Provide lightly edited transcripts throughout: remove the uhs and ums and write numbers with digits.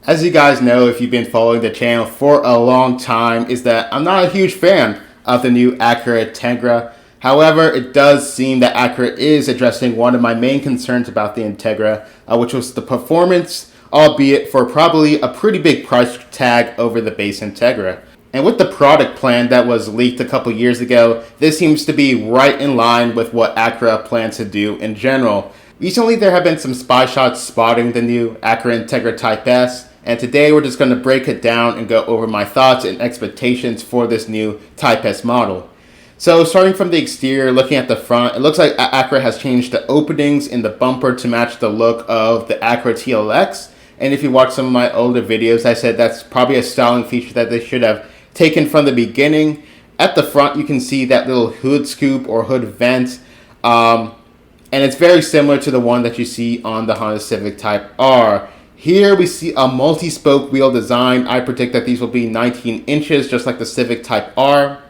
As you guys know, if you've been following the channel for a long time, is that I'm not a huge fan of the new Acura Integra. However, it does seem that Acura is addressing one of my main concerns about the Integra, which was the performance, albeit for probably a pretty big price tag over the base Integra. And with the product plan that was leaked a couple years ago, this seems to be right in line with what Acura plans to do in general. Recently, there have been some spy shots spotting the new Acura Integra Type S, and today we're just going to break it down and go over my thoughts and expectations for this new Type S model. So starting from the exterior, looking at the front, it looks like Acura has changed the openings in the bumper to match the look of the Acura TLX. And if you watch some of my older videos, I said that's probably a styling feature that they should have taken from the beginning. At the front, you can see that little hood scoop or hood vent. And it's very similar to the one that you see on the Honda Civic Type R. Here we see a multi-spoke wheel design. I predict that these will be 19 inches, just like the Civic Type R,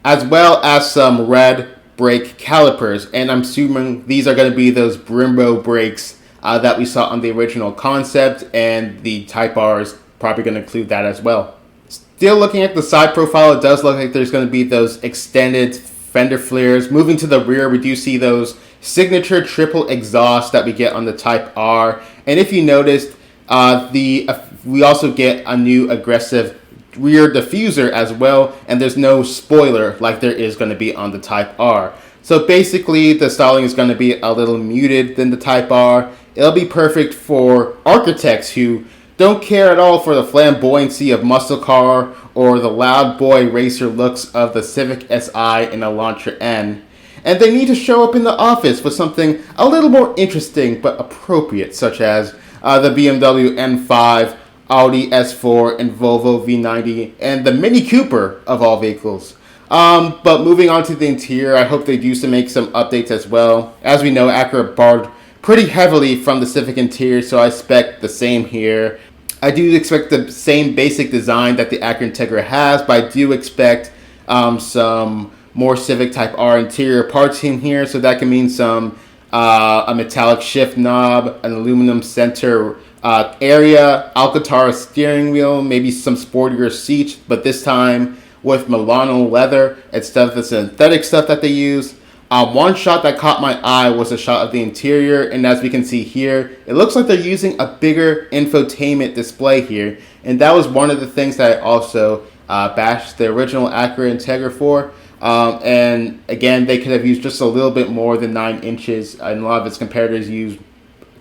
as well as some red brake calipers. And I'm assuming these are going to be those Brembo brakes that we saw on the original concept, and the Type R is probably going to include that as well. Still looking at the side profile, it does look like there's going to be those extended fender flares. Moving to the rear, we do see those signature triple exhausts that we get on the Type R. And if you noticed, we also get a new aggressive rear diffuser as well, and there's no spoiler like there is going to be on the Type R. So basically, the styling is going to be a little muted than the Type R. It'll be perfect for architects who don't care at all for the flamboyancy of muscle car or the loud boy racer looks of the Civic Si and the Elantra N. And they need to show up in the office with something a little more interesting but appropriate, such as the BMW M5, Audi S4, and Volvo V90, and the Mini Cooper of all vehicles. But moving on to the interior, I hope they do make some updates as well. As we know, Acura borrowed pretty heavily from the Civic interior, so I expect the same here. I do expect the same basic design that the Acura Integra has, but I do expect some more Civic Type R interior parts in here, so that can mean some a metallic shift knob, an aluminum center area, Alcantara steering wheel, maybe some sportier seats, but this time with Milano leather instead of the synthetic stuff that they use. One shot that caught my eye was a shot of the interior, and as we can see here, it looks like they're using a bigger infotainment display here, and that was one of the things that I also bashed the original Acura Integra for. And again, they could have used just a little bit more than 9 inches, and a lot of its competitors use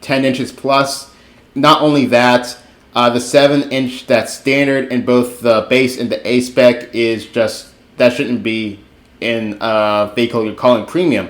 10 inches plus. Not only that, the 7-inch that's standard in both the base and the A-spec is just, that shouldn't be in a vehicle you're calling premium.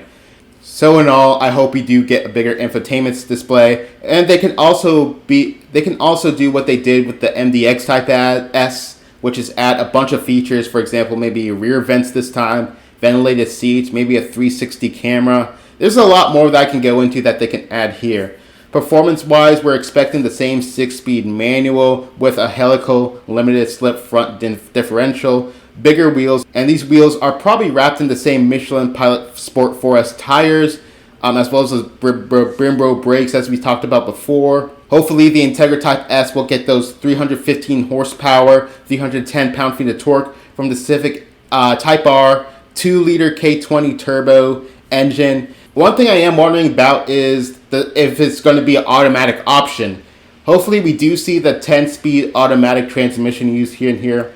So in all, I hope we do get a bigger infotainment display, and they can also do what they did with the MDX Type S, which is add a bunch of features. For example, maybe rear vents this time, ventilated seats, maybe a 360 camera. There's a lot more that I can go into that they can add here. Performance-wise, we're expecting the same 6-speed manual with a helical limited slip front differential, bigger wheels, and these wheels are probably wrapped in the same Michelin Pilot Sport 4S tires, as well as those Brembo brakes as we talked about before. Hopefully the Integra Type S will get those 315 horsepower, 310 pound-feet of torque from the Civic Type R 2-liter K20 turbo engine. One thing I am wondering about is if it's going to be an automatic option. Hopefully we do see the 10-speed automatic transmission used here and here.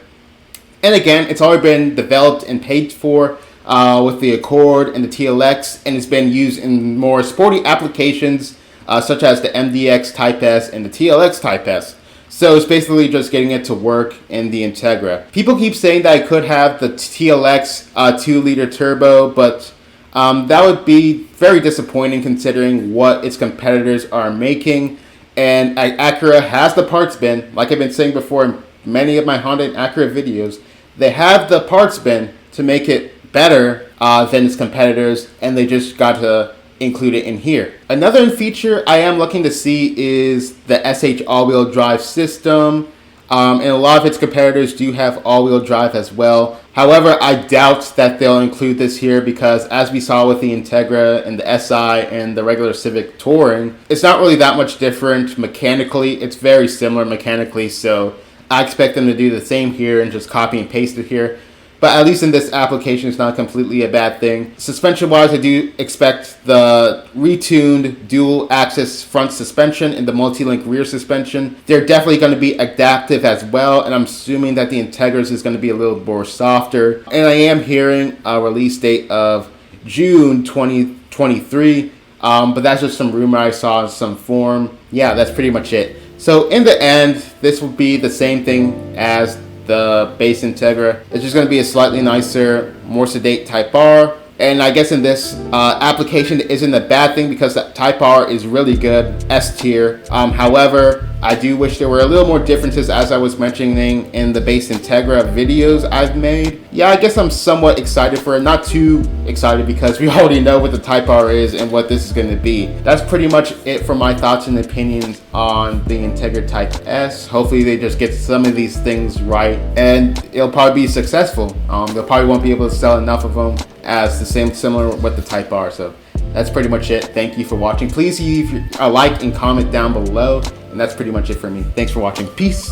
And again, it's already been developed and paid for with the Accord and the TLX, and it's been used in more sporty applications such as the MDX Type S and the TLX Type S. So it's basically just getting it to work in the Integra. People keep saying that I could have the TLX 2-liter turbo, but that would be very disappointing considering what its competitors are making. And Acura has the parts bin, like I've been saying before in many of my Honda and Acura videos. They have the parts bin to make it better than its competitors, and they just got to include it in here. Another feature I am looking to see is the SH all-wheel drive system. And a lot of its competitors do have all-wheel drive as well. However, I doubt that they'll include this here because as we saw with the Integra and the SI and the regular Civic Touring, it's not really that much different mechanically. It's very similar mechanically, so I expect them to do the same here and just copy and paste it here. But at least in this application, it's not completely a bad thing. Suspension-wise, I do expect the retuned dual-axis front suspension and the multi-link rear suspension. They're definitely going to be adaptive as well, and I'm assuming that the Integra's is going to be a little more softer. And I am hearing a release date of June 2023, but that's just some rumor I saw in some form. Yeah, that's pretty much it. So in the end, this will be the same thing as the base Integra. It's just going to be a slightly nicer, more sedate Type R. And I guess in this application, it isn't a bad thing because that Type R is really good, S tier. However, I do wish there were a little more differences as I was mentioning in the base Integra videos I've made. Yeah, I guess I'm somewhat excited for it. Not too excited because we already know what the Type R is and what this is going to be. That's pretty much it for my thoughts and opinions on the Integra Type S. Hopefully they just get some of these things right and it'll probably be successful. They'll probably won't be able to sell enough of them as the similar with the Type R. So that's pretty much it. Thank you for watching. Please leave a like and comment down below. And that's pretty much it for me. Thanks for watching. Peace.